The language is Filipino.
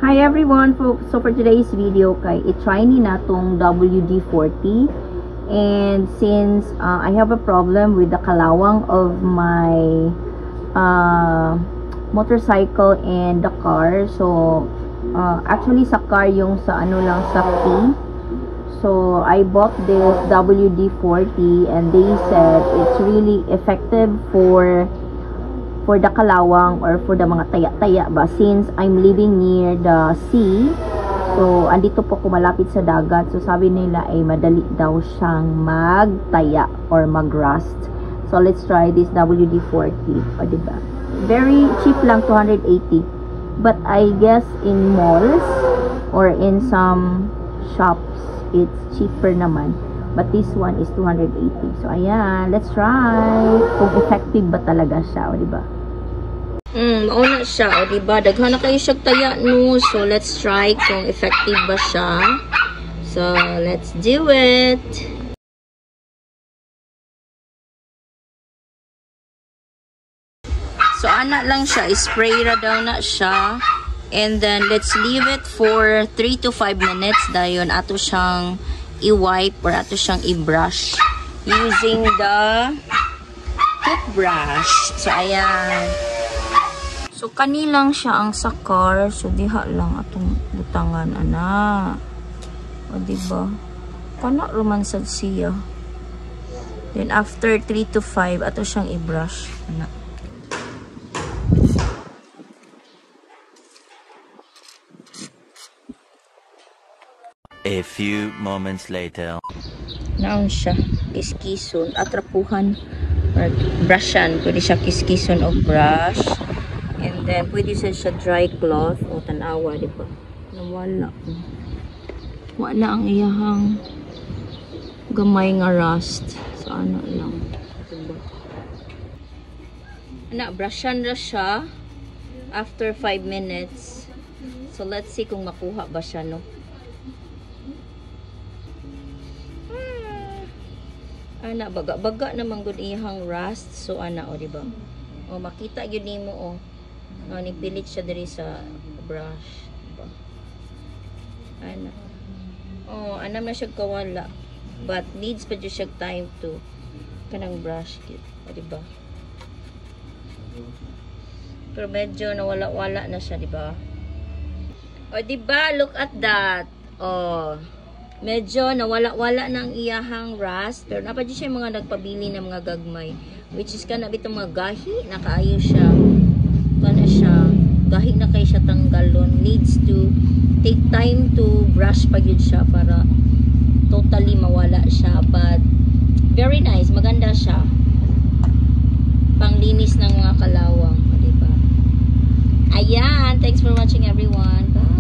Hi everyone, so for today's video kay i-try ni natong WD-40, and since I have a problem with the kalawang of my motorcycle and the car, so actually sa car yung sa ano lang sa key, so I bought this WD-40 and they said it's really effective for the kalawang or for the mga taya-taya ba, since I'm living near the sea. So andito po ako malapit sa dagat, so sabi nila ay madali daw siyang magtaya or mag-rust. So let's try this WD-40. O diba, very cheap lang, 280, but I guess in malls or in some shops it's cheaper naman, but this one is 280. So ayan, let's try kung effective ba talaga siya, o diba. Mauna siya, o diba? Daghan na kayo siya taya no. So, let's try kung effective ba siya. So, let's do it. So, ana lang siya. Spray ra daw na siya. And then, let's leave it for 3 to 5 minutes. Dayon, ato siyang i-wipe or ato siyang i-brush using the toothbrush. So, ayan. So, kanilang siya ang sakar. So, diha lang atong butangan, ana. O, diba? Kana romansad siya. Then, after 3 to 5, ato siyang i-brush, ana. A few moments later. Naon siya. Kiskison. Atrapuhan. Or brushan. Pwede siya kiskison o brush. And then, pwede siya dry cloth o tanawa, di ba? Nawala. Wala ang iyahang gamay nga rust. So, ano lang. Diba? Brushan na siya after 5 minutes. So, let's see kung makuha ba siya, no? Baga-baga naman gud iyahang rust. So, o, di ba? O, makita yun nimo, o. Nipilit siya diri sa brush, diba? Ana na siya kawala, but needs pa siya time to kanang brush kit, diba? Pero medyo nawala-wala na siya, diba? O, diba? Look at that. Medyo nawala-wala na ang iyahang rust, pero napa siya yung mga nagpabili ng mga gagmay, which is kana bitong mga gahi, nakaayo siya. Kana siya, gahi na kay siya tanggalon. Needs to take time to brush pa yun siya para totally mawala siya. But very nice, maganda siya. Panglinis ng mga kalawang, diba? Ayan, thanks for watching everyone. Bye.